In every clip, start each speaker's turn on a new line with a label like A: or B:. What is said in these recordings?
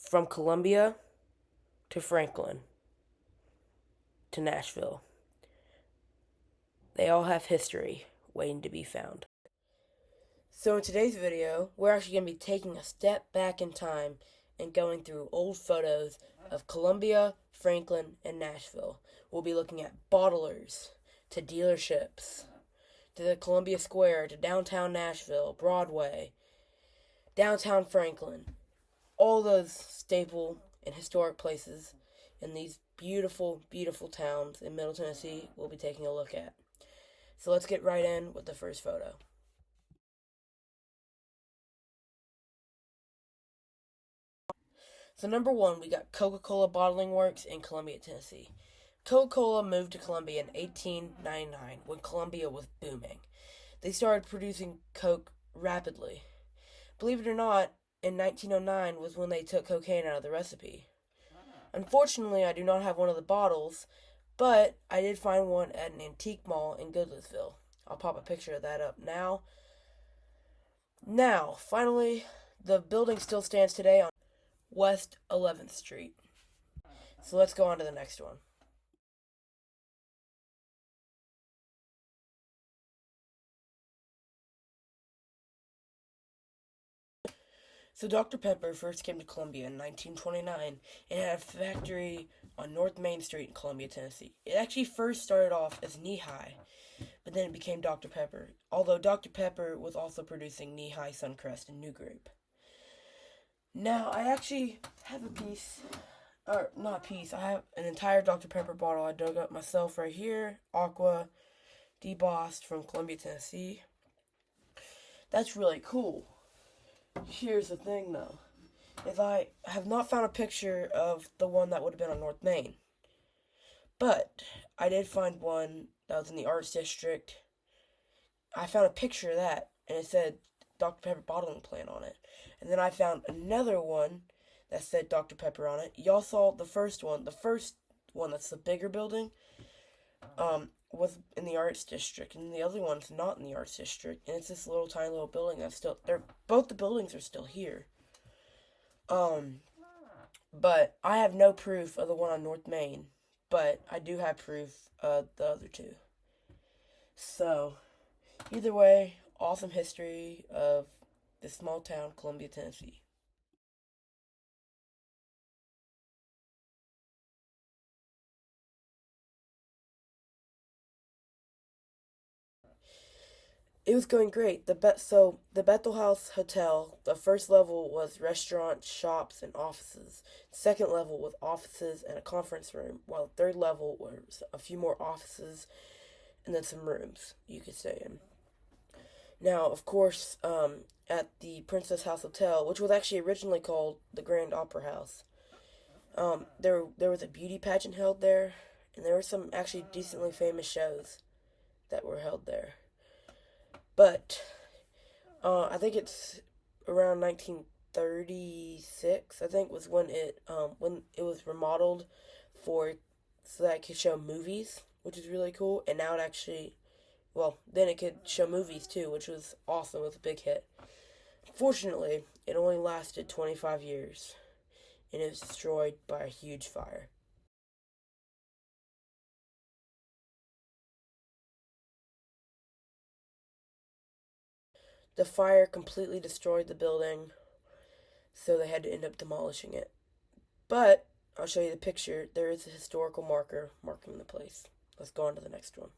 A: From Columbia to Franklin to Nashville, they all have history waiting to be found. So in today's video, we're actually going to be taking a step back in time and going through old photos of Columbia, Franklin, and Nashville. We'll be looking at bottlers to dealerships to the Columbia Square to downtown Nashville, Broadway, downtown Franklin, all those staple and historic places in these beautiful, beautiful towns in Middle Tennessee we'll be taking a look at. So let's get right in with the first photo. So number one, we got Coca-Cola Bottling Works in Columbia, Tennessee. Coca-Cola moved to Columbia in 1899 when Columbia was booming. They started producing Coke rapidly. Believe it or not, in 1909 was when they took cocaine out of the recipe. Unfortunately, I do not have one of the bottles, but I did find one at an antique mall in Goodlettsville. I'll pop a picture of that up now. Now, finally, the building still stands today on West 11th Street. So let's go on to the next one. So Dr. Pepper first came to Columbia in 1929 and had a factory on North Main Street in Columbia, Tennessee. It actually first started off as Knee-High, but then it became Dr. Pepper, although Dr. Pepper was also producing Knee-High, Suncrest, and New Grape. Now, I actually have a piece, or not a piece, I have an entire Dr. Pepper bottle I dug up myself right here, Aqua, debossed from Columbia, Tennessee. That's really cool. Here's the thing, though, is I have not found a picture of the one that would have been on North Main. But I did find one that was in the Arts District. I found a picture of that, and it said Dr. Pepper bottling plant on it. And then I found another one that said Dr. Pepper on it. Y'all saw the first one. The first one, that's the bigger building, was in the Arts District, and the other one's not in the Arts District, and it's this little tiny little building that's still there. Both the buildings are still here. But I have no proof of the one on North Main, but I do have proof of the other two. So, either way, awesome history of this small town, Columbia, Tennessee. It was going great. The Bethel House Hotel, the first level was restaurants, shops, and offices. The second level was offices and a conference room, while the third level was a few more offices and then some rooms you could stay in. Now, of course, at the Princess House Hotel, which was actually originally called the Grand Opera House, there was a beauty pageant held there, and there were some actually decently famous shows that were held there. But I think it's around 1936. I think was when it was remodeled for so that it could show movies, which is really cool. And now it actually, well, then it could show movies too, which was awesome. It was a big hit. Fortunately, it only lasted 25 years, and it was destroyed by a huge fire. The fire completely destroyed the building, so they had to end up demolishing it. But I'll show you the picture. There is a historical marker marking the place. Let's go on to the next one.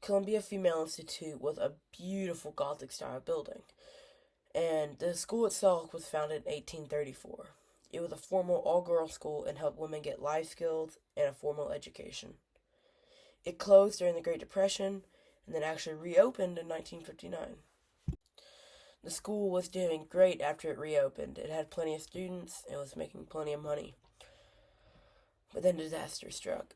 A: Columbia Female Institute was a beautiful Gothic style building, and the school itself was founded in 1834. It was a formal all girls school and helped women get life skills and a formal education. It closed during the Great Depression and then actually reopened in 1959. The school was doing great after it reopened. It had plenty of students and was making plenty of money. But then disaster struck.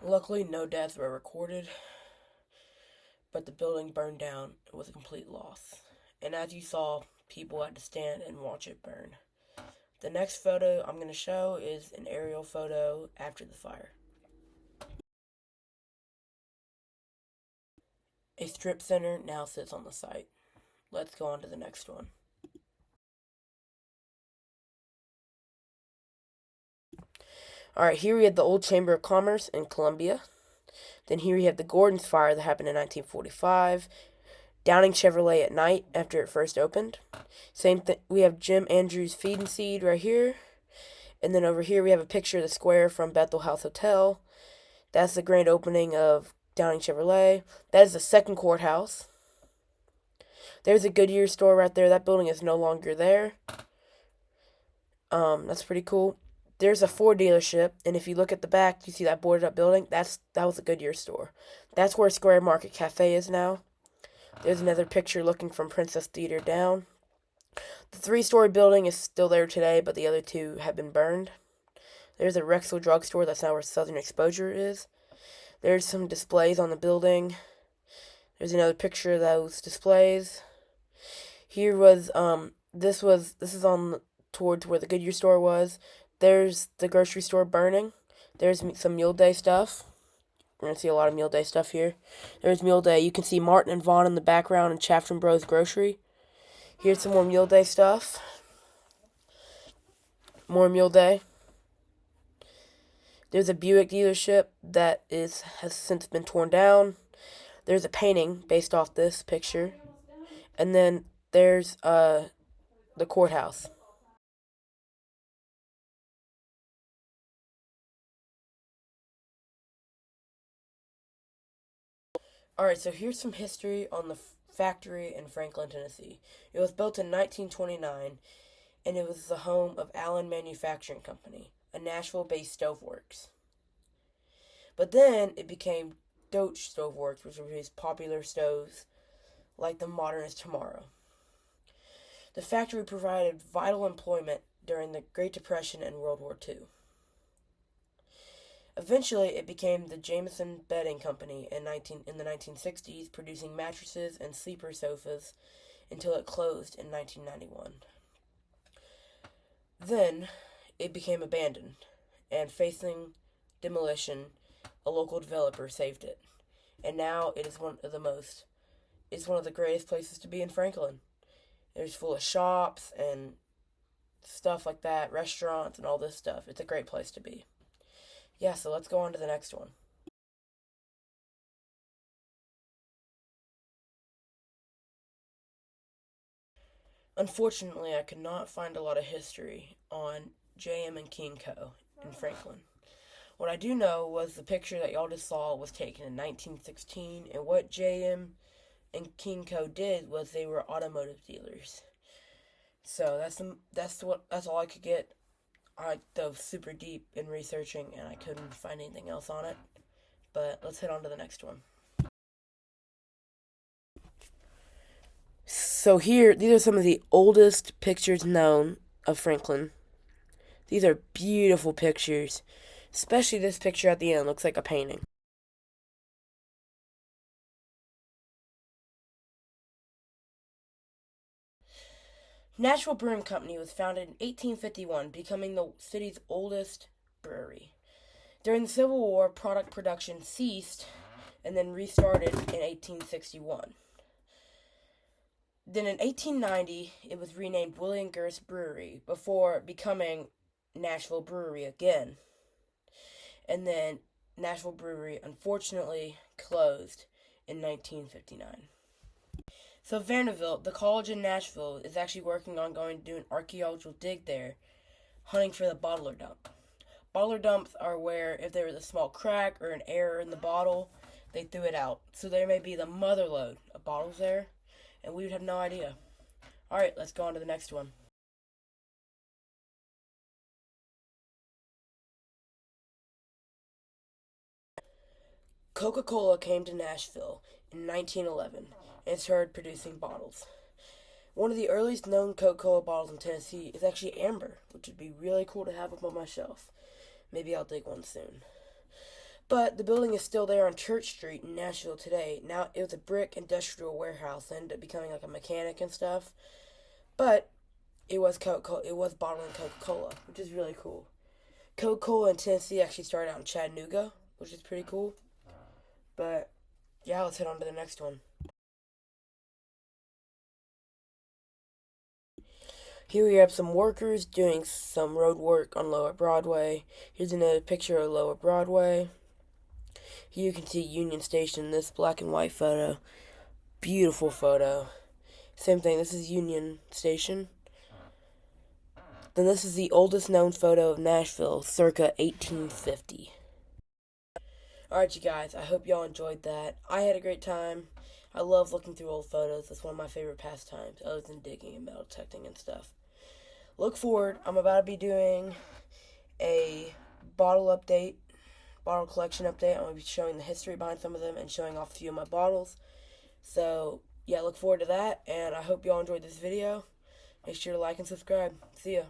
A: Luckily, no deaths were recorded, but the building burned down. It was a complete loss. And as you saw, people had to stand and watch it burn. The next photo I'm going to show is an aerial photo after the fire. A strip center now sits on the site. Let's go on to the next one. Alright, here we have the old Chamber of Commerce in Columbia. Then here we have the Gordon's Fire that happened in 1945. Downing Chevrolet at night after it first opened. Same thing, we have Jim Andrews Feed and Seed right here. And then over here we have a picture of the square from Bethel House Hotel. That's the grand opening of Downing Chevrolet. That is the second courthouse. There's a Goodyear store right there. That building is no longer there. That's pretty cool. There's a Ford dealership, and if you look at the back, you see that boarded up building. That was a Goodyear store. That's where Square Market Cafe is now. There's another picture looking from Princess Theater down. The 3-story building is still there today, but the other 2 have been burned. There's a Rexall drugstore. That's now where Southern Exposure is. There's some displays on the building. There's another picture of those displays. Here was this is on towards where the Goodyear store was. There's the grocery store burning. There's some Mule Day stuff. We're going to see a lot of Mule Day stuff here. There's Mule Day. You can see Martin and Vaughn in the background in Chaffton Bros Grocery. Here's some more Mule Day stuff. More Mule Day. There's a Buick dealership that has since been torn down. There's a painting based off this picture. And then there's the courthouse. Alright, so here's some history on the factory in Franklin, Tennessee. It was built in 1929, and it was the home of Allen Manufacturing Company, a Nashville-based stoveworks. But then it became Deutsch Stoveworks, which produced popular stoves like the modernist tomorrow. The factory provided vital employment during the Great Depression and World War II. Eventually, it became the Jameson Bedding Company in the 1960s, producing mattresses and sleeper sofas until it closed in 1991. Then, it became abandoned, and facing demolition, a local developer saved it. And now it is one of the greatest places to be in Franklin. It's full of shops and stuff like that, restaurants and all this stuff. It's a great place to be. Yeah, so let's go on to the next one. Unfortunately, I could not find a lot of history on J.M. and King Co. in Franklin. What I do know was the picture that y'all just saw was taken in 1916, and what J.M. and King Co. did was they were automotive dealers. So that's all I could get. I dove super deep in researching, and I couldn't find anything else on it. But let's head on to the next one. So here, these are some of the oldest pictures known of Franklin. These are beautiful pictures. Especially this picture at the end looks like a painting. Nashville Brewing Company was founded in 1851, becoming the city's oldest brewery. During the Civil War, product production ceased and then restarted in 1861. Then in 1890, it was renamed William Gerst Brewery before becoming Nashville Brewery again. And then Nashville Brewery unfortunately closed in 1959. So Vanderbilt, the college in Nashville, is actually working on going to do an archaeological dig there, hunting for the bottler dump. Bottler dumps are where if there was a small crack or an error in the bottle, they threw it out. So there may be the mother lode of bottles there, and we would have no idea. Alright, let's go on to the next one. Coca-Cola came to Nashville in 1911 and started producing bottles. One of the earliest known Coca-Cola bottles in Tennessee is actually amber, which would be really cool to have up on my shelf. Maybe I'll dig one soon. But the building is still there on Church Street in Nashville today. Now, it was a brick industrial warehouse and ended up becoming like a mechanic and stuff. But It was Coca-Cola. It was bottling Coca-Cola, which is really cool. Coca-Cola in Tennessee actually started out in Chattanooga, which is pretty cool. But yeah, let's head on to the next one. Here we have some workers doing some road work on Lower Broadway. Here's another picture of Lower Broadway. Here you can see Union Station in this black and white photo. Beautiful photo. Same thing, this is Union Station. Then this is the oldest known photo of Nashville, circa 1850. Alright, you guys, I hope y'all enjoyed that. I had a great time. I love looking through old photos. That's one of my favorite pastimes, other than digging and metal detecting and stuff. Look forward, I'm about to be doing a bottle update, bottle collection update. I'm going to be showing the history behind some of them and showing off a few of my bottles. So, yeah, look forward to that, and I hope y'all enjoyed this video. Make sure to like and subscribe. See ya.